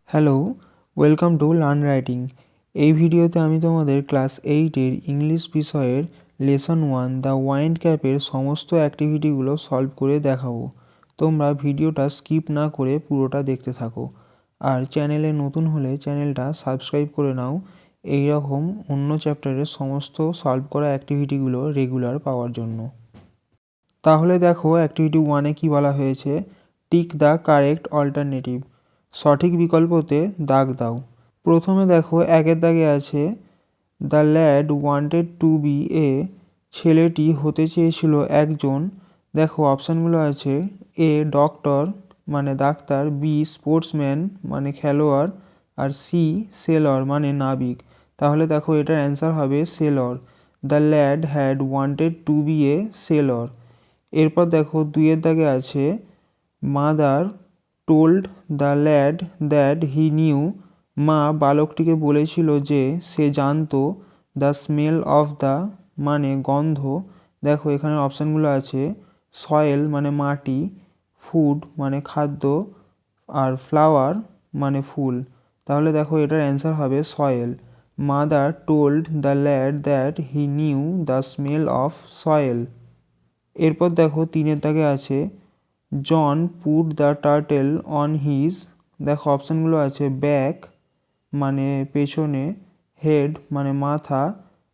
Hello, welcome to learn writing. এই ভিডিওতে আমি তোমাদের ক্লাস 8-এর ইংলিশ বিষয়ের লেসন 1 দ্য ওয়াইন্ড ক্যাপের সমস্ত অ্যাক্টিভিটিগুলো সলভ করে দেখাবো। তোমরা ভিডিওটা স্কিপ না করে পুরোটা দেখতে থাকো। আর চ্যানেলে নতুন হলে চ্যানেলটা সাবস্ক্রাইব করে নাও এই রকম অন্য চ্যাপ্টারের সমস্ত সলভ করা অ্যাক্টিভিটিগুলো রেগুলার পাওয়ার জন্য। তাহলে দেখো অ্যাক্টিভিটি 1-এ কী বলা হয়েছে, টিক দ্য কারেক্ট অল্টারনেটিভ, সঠিক বিকল্পতে দাগ দাও। প্রথমে দেখো একের দাগে আছে the lad wanted to be a, ছেলেটি হতে চেয়েছিল একজন। দেখো অপশানগুলো আছে এ ডক্টর মানে ডাক্তার, বি স্পোর্টসম্যান মানে খেলোয়াড়, আর সি সেলর মানে নাবিক। তাহলে দেখো এটার অ্যান্সার হবে sailor. The lad had wanted to be a sailor. এরপর দেখো দুইয়ের দাগে আছে mother told the lad that he knew, মা বালকটিকে বলেছিল যে সে জানতো। দ্য স্মেল অফ দ্য মানে গন্ধ। দেখো এখানে অপশানগুলো আছে সয়েল মানে মাটি, ফুড মানে খাদ্য, আর ফ্লাওয়ার মানে ফুল। তাহলে দেখো এটার অ্যান্সার হবে soil. Mother told the lad that he knew the smell of soil. এরপর দেখো তিনের দাগে আছে John put the turtle on his. দেখো অপশানগুলো আছে ব্যাক মানে পেছনে, হেড মানে মাথা,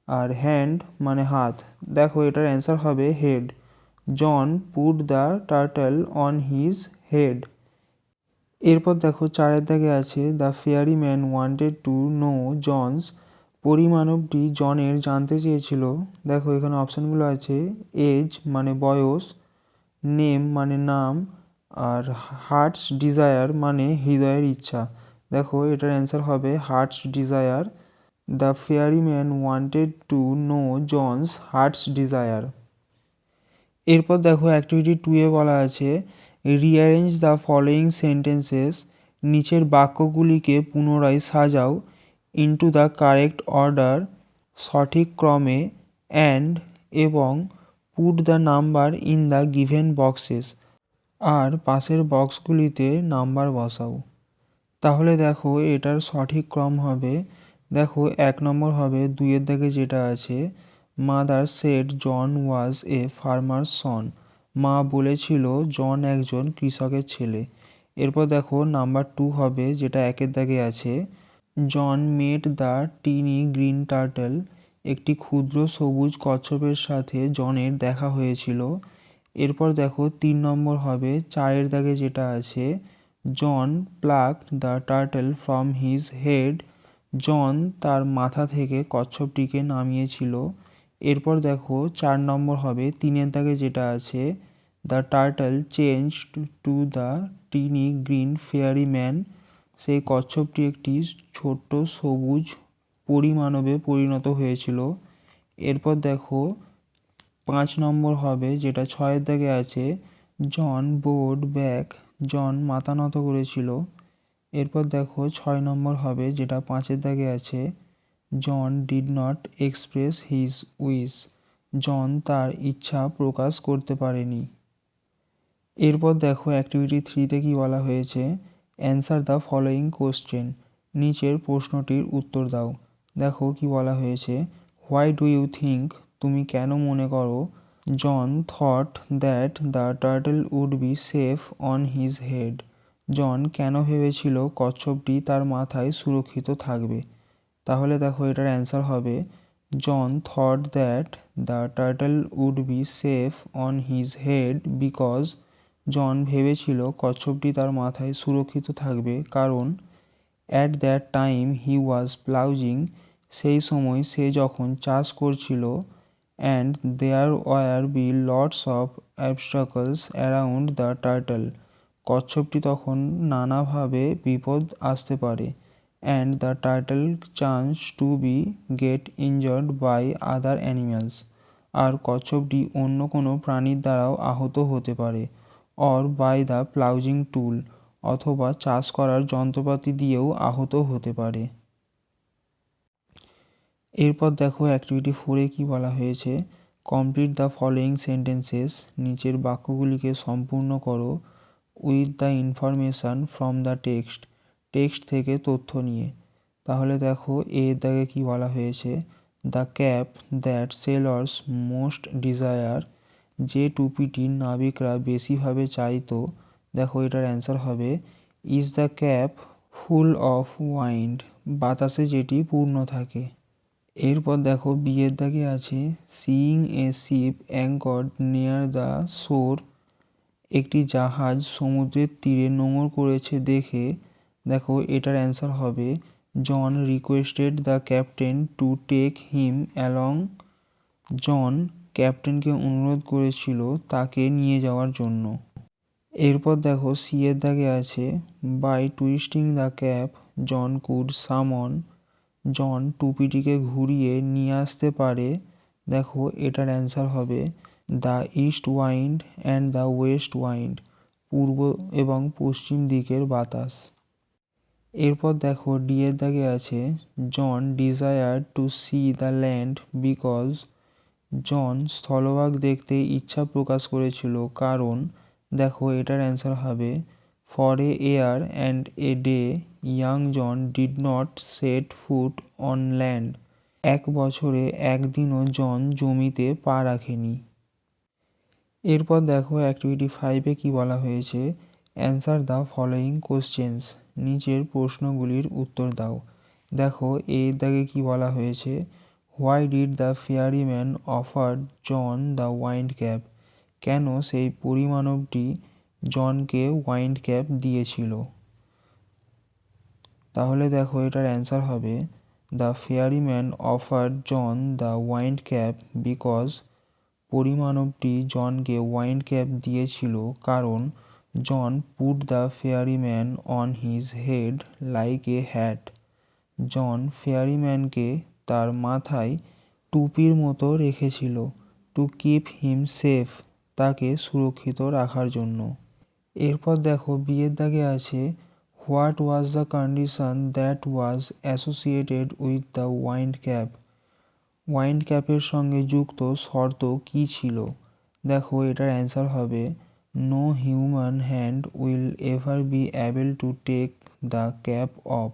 আর হ্যান্ড মানে হাত। দেখো এটার অ্যান্সার হবে head. John put the turtle on his head. এরপর দেখো চারের দাগে আছে the fairy man wanted to know John's, পরিমানবটি জনের জানতে চেয়েছিল। দেখো এখানে অপশানগুলো আছে এজ মানে বয়স, নেম মানে নাম, আর হার্টস ডিজায়ার মানে হৃদয়ের ইচ্ছা। দেখো এটার অ্যান্সার হবে hearts desire. The fairy man wanted to know John's hearts desire. এরপর দেখো অ্যাক্টিভিটি 2-এ বলা আছে রিঅ্যারেঞ্জ দ্য ফলোয়িং সেন্টেন্সেস, নিচের বাক্যগুলিকে পুনরায় সাজাও ইনটু দ্য কারেক্ট অর্ডার, সঠিক ক্রমে, অ্যান্ড এবং put the number in the given boxes, আর পাশের বক্সগুলিতে নাম্বার বসাও। তাহলে দেখো এটার সঠিক ক্রম হবে, দেখো 1 নম্বর হবে দুইয়ের দাগে যেটা আছে mother said John was a farmer son, মা বলেছিল জন একজন কৃষকের ছেলে। এরপর দেখো নাম্বার 2 হবে যেটা 1-এর দাগে আছে John met the tiny green turtle, একটি ক্ষুদ্র সবুজ কচ্ছপের সাথে জনের দেখা হয়েছিল। এরপর দেখো 3 নম্বর হবে 4-এর দাগে যেটা আছে John plucked the turtle from his head, John তার মাথা থেকে কচ্ছপটিকে নামিয়েছিল। এরপর দেখো 4 নম্বর হবে 3-এর দাগে যেটা আছে the turtle changed to the tiny green fairy man, সেই কচ্ছপটি একটি ছোট্ট সবুজ পরিমানবে পরিণত হয়েছিল। এরপর দেখো 5 নম্বর হবে যেটা 6-এর দাগে আছে জন বোর্ড ব্যাক, জন মাথা নত করেছিল। এরপর দেখো 6 নম্বর হবে যেটা 5-এর দাগে আছে John did not express his wish, John তার ইচ্ছা প্রকাশ করতে পারেনি। এরপর দেখো অ্যাক্টিভিটি 3-তে কি বলা হয়েছে অ্যান্সার দ্য ফলোয়িং কোশ্চেন, নিচের প্রশ্নটির উত্তর দাও। দেখো কি বলা হয়েছে হোয়াই ডু ইউ থিঙ্ক, তুমি কেন মনে করো John thought that the turtle would be safe on his head, John কেন ভেবেছিল কচ্ছপটি তার মাথায় সুরক্ষিত থাকবে। তাহলে দেখো এটার অ্যান্সার হবে John thought that the turtle would be safe on his head because, John ভেবেছিল কচ্ছপটি তার মাথায় সুরক্ষিত থাকবে কারণ at that time he was ploughing, সেই সময় সে যখন চাষ করছিল, and there were be lots of obstacles around the turtle, কচ্ছপটি তখন নানাভাবে বিপদ আসতে পারে, and the turtle chance to be get injured by other animals, আর কচ্ছপটি অন্য কোনো প্রাণীর দ্বারাও আহত হতে পারে, অর বাই দ্য প্লাউজিং টুল, অথবা চাষ করার যন্ত্রপাতি দিয়েও আহত হতে পারে। এরপর দেখো অ্যাক্টিভিটি 4-এ কি বলা হয়েছে কমপ্লিট দ্য ফলোয়িং সেন্টেন্সেস, নিচের বাক্যগুলিকে সম্পূর্ণ করো with the information from the text, text থেকে তথ্য নিয়ে। তাহলে দেখো এর দাগে কি বলা হয়েছে, the cap that sailors most desire, যে টুপিটি নাবিকরা বেশিভাবে চাইতো। দেখো এটার অ্যান্সার হবে is the cap full of wind, বাতাসে যেটি পূর্ণ থাকে। এরপর দেখো বিয়ের দাগে আছে seeing a ship anchored near the shore, একটি জাহাজ সমুদ্রের তীরে নোঙর করেছে দেখে। দেখো এটার অ্যান্সার হবে John requested the captain to take him along, John ক্যাপ্টেনকে অনুরোধ করেছিল তাকে নিয়ে যাওয়ার জন্য। এরপর দেখো সি এর দাগে আছে by twisting the cap John could summon, John টুপিটিকে ঘুরিয়ে নিয়ে আসতে পারে। দেখো এটার অ্যান্সার হবে the east wind and the West wind, পূর্ব এবং পশ্চিম দিকের বাতাস। এরপর দেখো ডি এর দাগে আছে John desire to see the land because, John স্থলভাগ দেখতে ইচ্ছা প্রকাশ করেছিল কারণ। দেখো এটার অ্যান্সার হবে for a year and a day young John did not set foot on land, 1 বছরে 1 দিনও জন জমিতে পা রাখেনি। এরপর দেখো অ্যাক্টিভিটি 5-এ কী বলা হয়েছে, অ্যান্সার দ্য ফলোয়িং কোশ্চেন্স, নিচের প্রশ্নগুলির উত্তর দাও। দেখো এর দাগে কি বলা হয়েছে, why did the fairy man offer John the wind cap, কেন সেই পরিমাণবটি জনকে ওয়াইন্ড ক্যাপ দিয়েছিল। তাহলে দেখো এটার অ্যান্সার হবে the fairy man offer John the wind cap because, পরিমাণবটি জনকে ওয়াইন্ড ক্যাপ দিয়েছিল কারণ John put the fairy man on his head like a hat, John ফেয়ারিম্যানকে তার মাথায় টুপির মতো রেখেছিল। টু কিপ হিম সেফ, তাকে সুরক্ষিত রাখার জন্য। এরপর দেখো বিয়ের দাগে আছে what was the condition that was associated with the wind cap, wind ক্যাপের সঙ্গে যুক্ত শর্ত কী ছিল। দেখো এটার অ্যান্সার হবে no human hand will ever be able to take the cap off,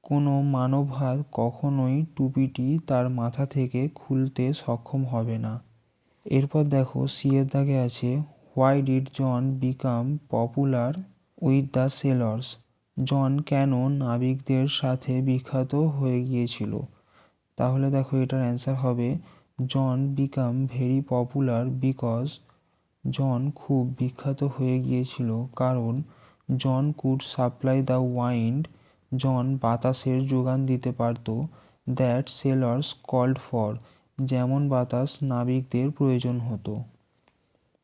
কোনো মানব হাত কখনোই টুপিটি তার মাথা থেকে খুলতে সক্ষম হবে না। এরপর দেখো সি এর দাগে আছে why did John become popular with the sailors, John কেন নাবিকদের সাথে বিখ্যাত হয়ে গিয়েছিল। তাহলে দেখো এটার অ্যান্সার হবে John become very popular because, John খুব বিখ্যাত হয়ে গিয়েছিল কারণ John could supply the wind, John বাতাসের যোগান দিতে পারত, দ্যাট সেলার্স কল্ড ফর, যেমন বাতাস নাবিকদের প্রয়োজন হতো।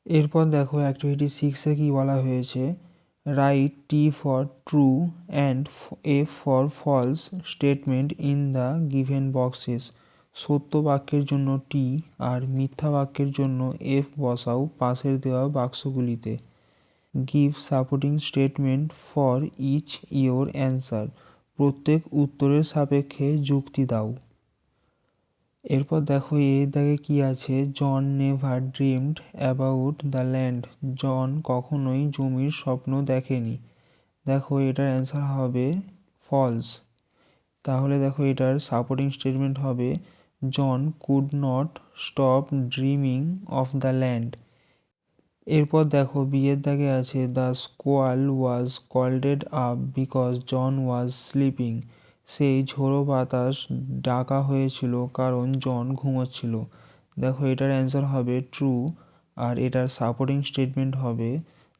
এরপর দেখো অ্যাক্টিভিটি 6-এ কী বলা হয়েছে, write T for true and F for false statement in the given boxes, সত্য বাক্যের জন্য টি আর মিথ্যা বাক্যের জন্য এফ বসাও পাশের দেওয়া বাক্সগুলিতে। Give supporting statement for each your answer, প্রত্যেক উত্তরের সাপেক্ষে যুক্তি দাও। এরপর দেখো এর দাগে কি আছে, John never dreamed about the land, John কখনোই জমির স্বপ্ন দেখেনি। দেখো এটার অ্যান্সার হবে ফলস। তাহলে দেখো এটার সাপোর্টিং স্টেটমেন্ট হবে John could not stop dreaming of the land. এরপর দেখো বিয়ের দাগে আছে the squall was called up because John was sleeping, সেই ঝোড়ো বাতাস ডাকা হয়েছিল কারণ জন ঘুমোচ্ছিল। দেখো এটার অ্যান্সার হবে ট্রু, আর এটার সাপোর্টিং স্টেটমেন্ট হবে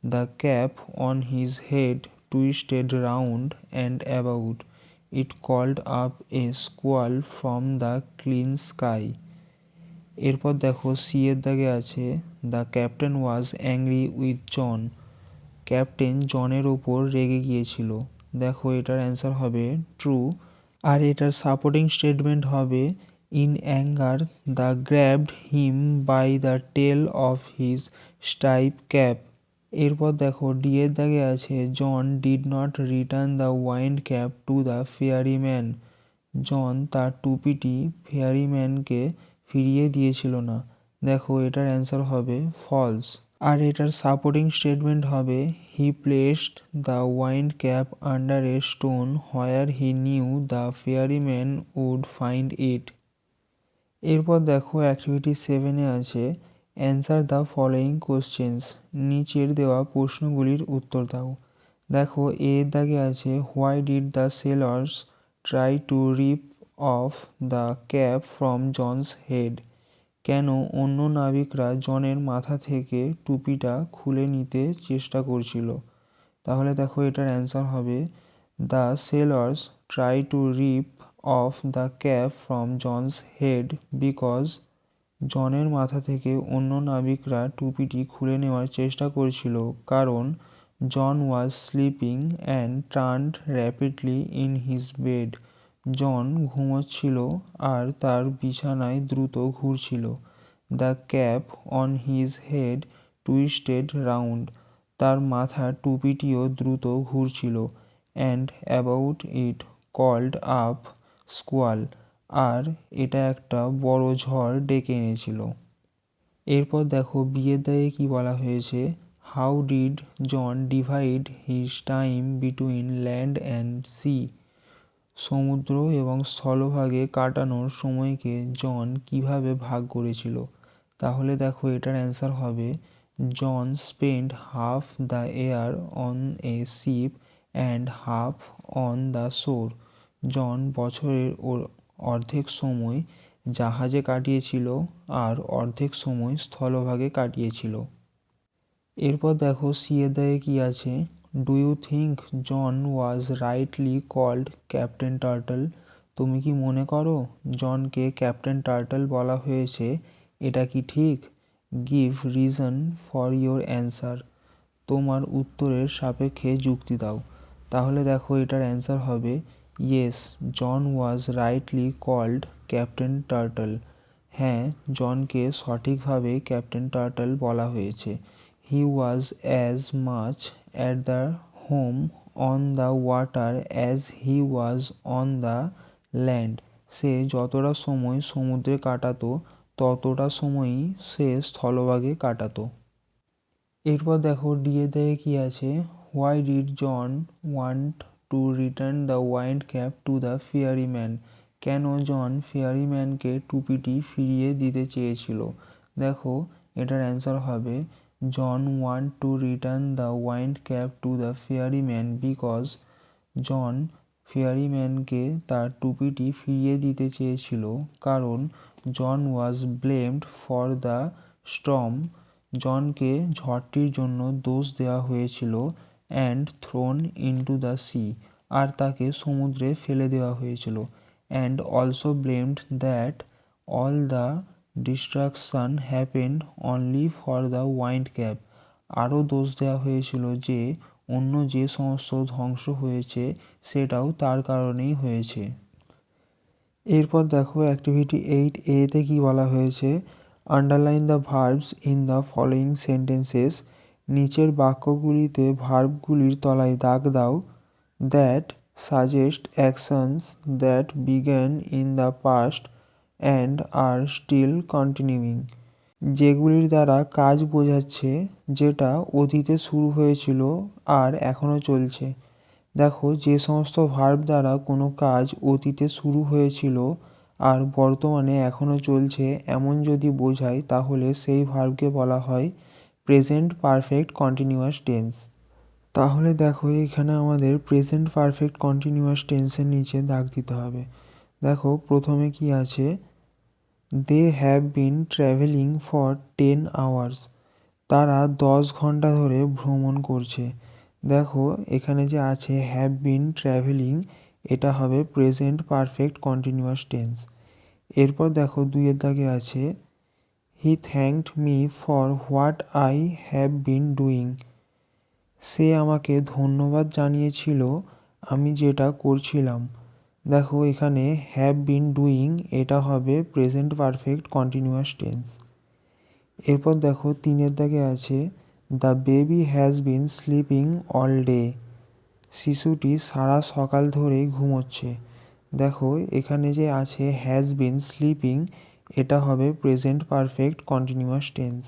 the cap on his head twisted round and about, it called up a squall from the clean sky. এরপর দেখো সি এর দাগে আছে the captain was angry with John, captain জনের ওপর রেগে গিয়েছিল। দেখো এটার অ্যান্সার হবে ট্রু, আর এটার সাপোর্টিং স্টেটমেন্ট হবে in anger the grabbed him by the tail of his stripe cap. এরপর দেখো ডি এর দাগে আছে John did not return the wind cap to the fairy man, John তার টুপিটি ফেয়ারিম্যানকে ফিরিয়ে দিয়েছিল না। দেখো এটার অ্যান্সার হবে ফলস। আর এটার সাপোর্টিং স্টেটমেন্ট হবে he placed the wind cap under a stone where he knew the fairy man would find it. এরপর দেখো অ্যাক্টিভিটি 7-এ আছে অ্যান্সার দ্য ফলোয়িং কোশ্চেন্স, নিচের দেওয়া প্রশ্নগুলির উত্তর দাও। দেখো এর দাগে আছে why did the sailors try to rip off the cap from John's head, কেন অন্য নাবিকরা জনের মাথা থেকে টুপিটা খুলে নিতে চেষ্টা করছিল। তাহলে দেখো এটার অ্যান্সার হবে the sailors try to rip off the cap from John's head because, জনের মাথা থেকে অন্য নাবিকরা টুপিটি খুলে নেওয়ার চেষ্টা করছিল কারণ John was sleeping and turned rapidly in his bed, John ঘুমোচ্ছিল আর তার বিছানায় দ্রুত ঘুরছিল। The cap on his head twisted round, তার মাথার টুপিটিও দ্রুত ঘুরছিল। And about it called up squall, আর এটা একটা বড় ঝড় ডেকে এনেছিল। এরপর দেখো বিয়ের দায়ে কি বলা হয়েছে, how did John divide his time between land and sea, সমুদ্র এবং স্থলভাগে কাটানোর সময়কে জন কিভাবে ভাগ করেছিল। তাহলে দেখো এটার অ্যান্সার হবে John spend half the year on a ship and half on the shore, John বছরের অর্ধেক সময় জাহাজে কাটিয়েছিল আর অর্ধেক সময় স্থলভাগে কাটিয়েছিল। এরপর দেখো সি এর দায়ে কি আছে, do you think John was rightly called Captain Turtle, তুমি কি মনে করো জনকে ক্যাপ্টেন টার্টল বলা হয়েছে, এটা কি ঠিক। Give reason for your answer, তোমার উত্তরের সাপেক্ষে যুক্তি দাও। তাহলে দেখো এটার অ্যান্সার হবে yes John was rightly called Captain Turtle, হ্যাঁ জনকে সঠিকভাবে ক্যাপ্টেন টার্টল বলা হয়েছে। He was as much at the home on the water as he was on the land, সে যতটা সময় সমুদ্রে কাটাতো ততটা সময়ই সে স্থলভাগে কাটাতো। এরপর দেখো ডি এর দায়ে কি আছে, why did John want to return the wind cap to the fairy man, কেন জন ফেয়ারিম্যানকে টুপিটি ফিরিয়ে দিতে চেয়েছিল। দেখো এটার অ্যান্সার হবে John want to return the wind cap to the ferryman because, John ফেয়ারিম্যানকে তার টুপিটি ফিরিয়ে দিতে চেয়েছিল কারণ John was blamed for the storm, জনকে ঝড়টির জন্য দোষ দেওয়া হয়েছিল। And thrown into the sea, আর তাকে সমুদ্রে ফেলে দেওয়া হয়েছিল। And also blamed that all the destruction happened only for the wind cap, আরও দোষ দেওয়া হয়েছিল যে অন্য যে সমস্ত ধ্বংস হয়েছে সেটাও তার কারণেই হয়েছে। এরপর দেখো অ্যাক্টিভিটি 8A-তে কি বলা হয়েছে, underline the verbs in the following sentences, নিচের বাক্যগুলিতে ভার্বগুলির তলায় দাগ দাও। That suggest actions that began in the past and are still continuing, যেগুলির দ্বারা কাজ বোঝাচ্ছে যেটা অতীতে শুরু হয়েছিল আর এখনও চলছে। দেখো যে সমস্ত ভার্ব দ্বারা কোনো কাজ অতীতে শুরু হয়েছিল আর বর্তমানে এখনও চলছে এমন যদি বোঝায় তাহলে সেই ভার্বকে বলা হয় প্রেজেন্ট পারফেক্ট কন্টিনিউয়াস টেন্স। তাহলে দেখো এখানে আমাদের প্রেজেন্ট পারফেক্ট কন্টিনিউয়াস টেন্সের নিচে দাগ দিতে হবে। দেখো প্রথমে কি আছে, they have been travelling for 10 hours, তারা 10 ঘন্টা ধরে ভ্রমণ করছে। দেখো এখানে যে আছে হ্যাভ বিন ট্র্যাভেলিং, এটা হবে প্রেজেন্ট পারফেক্ট কন্টিনিউয়াস টেন্স। এরপর দেখো 2-এর দাগে আছে he thanked me for what I have been doing, সে আমাকে ধন্যবাদ জানিয়েছিল আমি যেটা করছিলাম। দেখো এখানে হ্যাভ বিন ডুইং এটা হবে প্রেজেন্ট পারফেক্ট কন্টিনিউয়াস টেন্স। এরপর দেখো 3-এর দাগে আছে the baby has been sleeping all day, শিশুটি সারা সকাল ধরেই ঘুমোচ্ছে। দেখো এখানে যে আছে হ্যাজ বিন স্লিপিং এটা হবে প্রেজেন্ট পারফেক্ট কন্টিনিউয়াস টেন্স।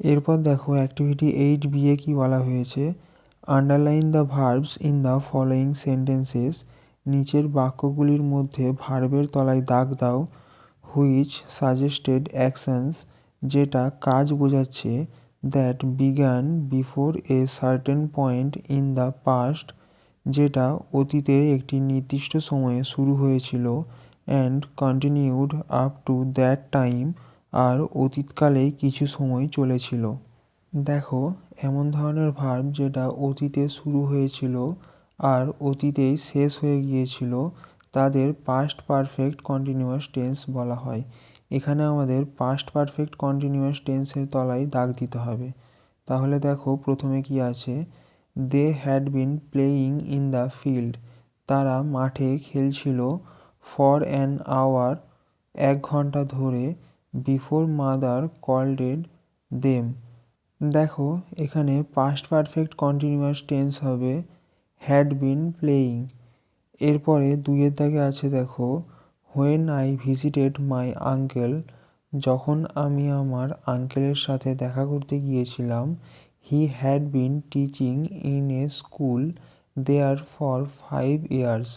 এরপর দেখো অ্যাক্টিভিটি 8B এ কি বলা হয়েছে, underline the verbs in the following sentences. নিচের বাক্যগুলির মধ্যে ভার্বের তলায় দাগ দাও। হুইচ সাজেস্টেড অ্যাকশনস, যেটা কাজ বোঝাচ্ছে, that began before a certain point in the past, যেটা অতীতের একটি নির্দিষ্ট সময়ে শুরু হয়েছিল, and continued up to that time, আর অতীতকালেই কিছু সময় চলেছিল। দেখো এমন ধরনের ভার্ব যেটা অতীতে শুরু হয়েছিল আর অতীতেই শেষ হয়ে গিয়েছিল তাদের পাস্ট পারফেক্ট কন্টিনিউয়াস টেন্স বলা হয়। এখানে আমাদের পাস্ট পারফেক্ট কন্টিনিউয়াস টেন্সের তলায় দাগ দিতে হবে। তাহলে দেখো প্রথমে কি আছে, they had been playing in the field, তারা মাঠে খেলছিল, ফর অ্যান আওয়ার, 1 ঘন্টা ধরে, বিফোর মাদার কল্ডেড দেম। দেখো এখানে পাস্ট পারফেক্ট কন্টিনিউয়াস টেন্স হবে হ্যাড বিন প্লেয়িং। এরপরে 2 দাগে আছে দেখো, when I visited my uncle, যখন আমি আমার আঙ্কেলের সাথে দেখা করতে গিয়েছিলাম, he had been teaching in a school there for 5 years,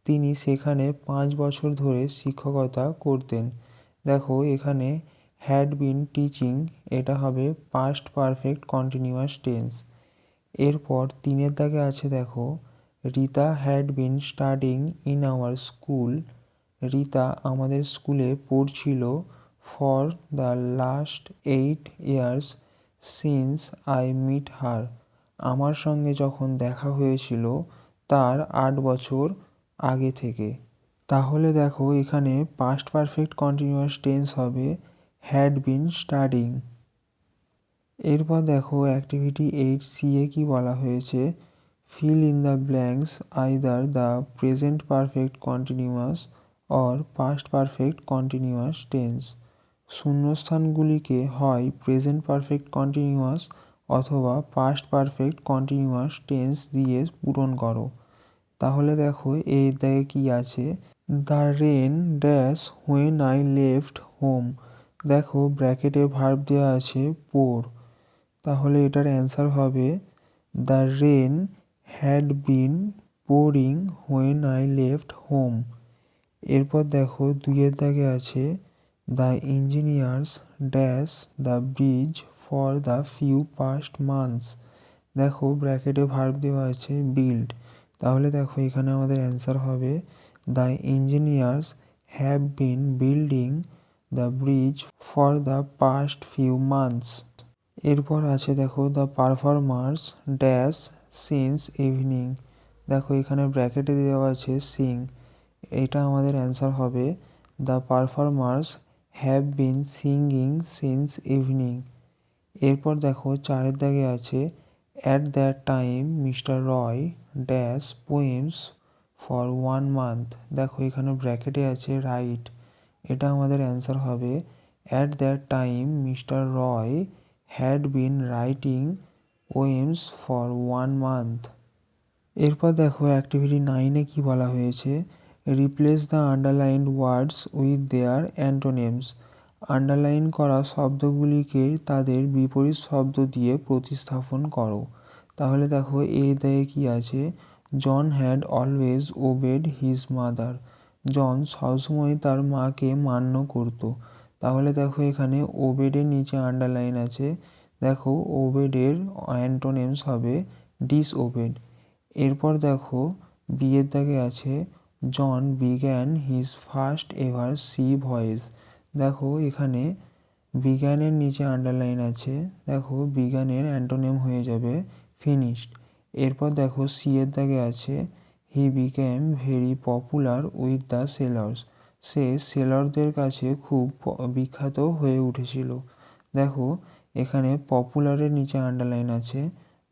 তিনি সেখানে 5 বছর ধরে শিক্ষকতা করতেন। দেখো এখানে হ্যাড বিন টিচিং, এটা হবে পাস্ট পারফেক্ট কন্টিনিউয়াস টেন্স। এরপর 3 দাগে আছে দেখো, Rita had been studying in our school, Rita আমাদের স্কুলে পড়ছিল, for the last 8 years since I meet her, আমার সঙ্গে যখন দেখা হয়েছিল তার 8 বছর আগে থেকে। তাহলে দেখো এখানে পাস্ট পারফেক্ট কন্টিনিউয়াস টেন্স হবে হ্যাড বিন স্টাডিং। এরপর দেখো অ্যাক্টিভিটি 8C এ কি বলা হয়েছে, fill in the blanks either the present perfect continuous or past perfect continuous tense. শূন্যস্থানগুলিকে হয় প্রেজেন্ট পারফেক্ট কন্টিনিউয়াস অথবা পাস্ট পারফেক্ট কন্টিনিউয়াস টেন্স দিয়ে পূরণ করো। তাহলে দেখো এই দাগে কি আছে, the rain dash when I left home, দেখো ব্র্যাকেটে ভার্ব দেওয়া আছে পোর, তাহলে এটার অ্যান্সার হবে the rain had been pouring when I left home. এরপর দেখো 2 দাগে আছে, the engineers dash the bridge for the few past months, দেখো ব্র্যাকেটে ভার্ব দেওয়া আছে বিল্ড, তাহলে দেখো এখানে আমাদের অ্যান্সার হবে the engineers have been building the bridge for the past few months. এরপর আছে দেখো the performers dash since evening, দেখো এখানে ব্র্যাকেটে দেওয়া আছে সিং, এটা আমাদের অ্যান্সার হবে the performers have been singing since evening. এরপর দেখো 4 দাগে আছে, at that time mister Roy dash poems for 1 month, দেখো এখানে ব্র্যাকেটে আছে রাইট, এটা আমাদের অ্যান্সার হবে at that time mister Roy had been writing poems for 1 month. এরপর দেখো অ্যাক্টিভিটি 9 এ কি বলা হয়েছে, replace the underlined words with their antonyms, underline করা শব্দগুলিকে তাদের বিপরীত শব্দ দিয়ে প্রতিস্থাপন করো। তাহলে দেখো এই দায়ে কি আছে, John had always obeyed his mother, John সবসময় তার মাকে মান্য করত। তাহলে দেখো এখানে ওবেডের নিচে আন্ডারলাইন আছে, দেখো ওবেডের অ্যান্টোনিমস হবে ডিসওবেড। এরপর দেখো বিয়ের দাগে আছে, John began his first ever sea voyage, দেখো এখানে বিজ্ঞানের নিচে আন্ডারলাইন আছে, দেখো বিজ্ঞানের অ্যান্টোনিম হয়ে যাবে ফিনিশড। এরপর দেখো সি এর দাগে আছে, he became very popular with the sailors, সে সেলারদের কাছে খুব বিখ্যাত হয়ে উঠেছিল। দেখো এখানে পপুলারের নিচে আন্ডারলাইন আছে,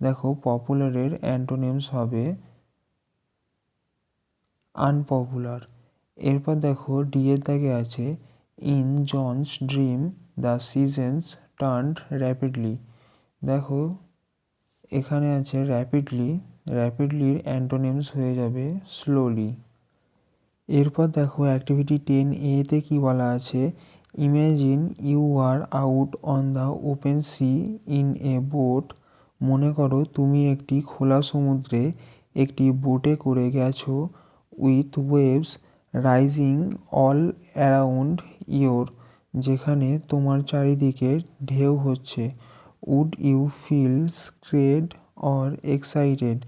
দেখো পপুলারের অ্যান্টোনিমস হবে আনপপুলার। এরপর দেখো ডি এর দাগে আছে, in John's dream the seasons turned rapidly, দেখো এখানে আছে র্যাপিডলি, র্যাপিডলির অ্যান্টোনিমস হয়ে যাবে স্লোলি। এরপর দেখো অ্যাক্টিভিটি 10A তে কি বলা আছে, imagine you are out on the open sea in a boat. মনে করো তুমি একটি খোলা সমুদ্রে একটি বোটে করে গেছো, with waves rising all around your, যেখানে তোমার চারিদিকে ঢেউ হচ্ছে। Would you feel scared or excited?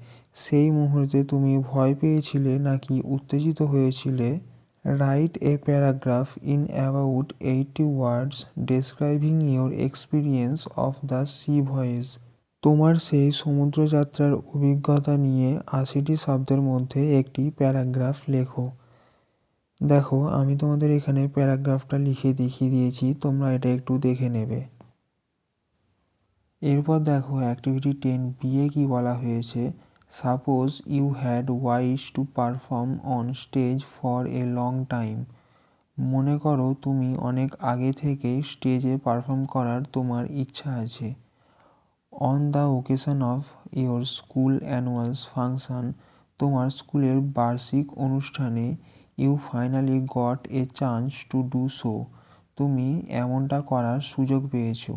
সেই মুহূর্তে তুমি ভয় পেয়েছিলে নাকি উত্তেজিত হয়েছিলে? Write a paragraph in about 80 words describing your experience of the sea voyage. তোমার সেই সমুদ্রযাত্রার অভিজ্ঞতা নিয়ে 80টি শব্দের মধ্যে একটি প্যারাগ্রাফ লেখো। দেখো আমি তোমাদের এখানে প্যারাগ্রাফটা লিখে দেখিয়ে দিয়েছি, তোমরা এটা একটু দেখে নেবে। এরপর দেখো অ্যাক্টিভিটি 10 বিয়ে কি বলা হয়েছে। Suppose you had wish to perform on stage for a long time. মনে করো তুমি অনেক আগে থেকেই স্টেজে পারফর্ম করার তোমার ইচ্ছা আছে। On the occasion of your school annuals function, তোমার স্কুলের বার্ষিক অনুষ্ঠানে you finally got a chance to do so, তুমি এমনটা করার সুযোগ পেয়েছো।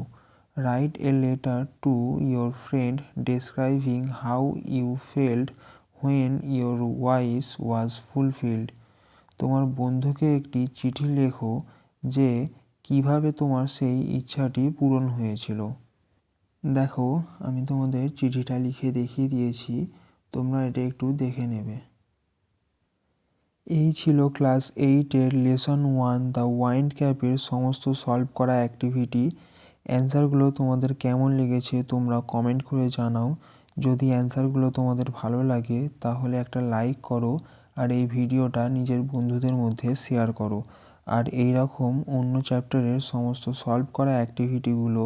Write a letter to your friend describing how you felt when your wish was fulfilled. তোমার বন্ধুকে একটি চিঠি লেখো যে কিভাবে তোমার সেই ইচ্ছাটি পূরণ হয়েছিল। দেখো আমি তোমাদের চিঠিটা লিখে দেখিয়ে দিয়েছি, তোমরা এটা একটু দেখে নেবে। এই ছিল ক্লাস 8-এর লেসন 1 দ্য ওয়াইন্ড ক্যাপের সমস্ত সলভ করা অ্যাক্টিভিটি। অ্যান্সারগুলো তোমাদের কেমন লেগেছে তোমরা কমেন্ট করে জানাও। যদি অ্যান্সারগুলো তোমাদের ভালো লাগে তাহলে একটা লাইক করো, আর এই ভিডিওটা নিজের বন্ধুদের মধ্যে শেয়ার করো। আর এই রকম অন্য চ্যাপ্টারের সমস্ত সলভ করা অ্যাক্টিভিটিগুলো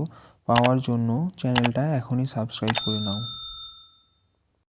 পাওয়ার জন্য চ্যানেলটা এখনই সাবস্ক্রাইব করে নাও।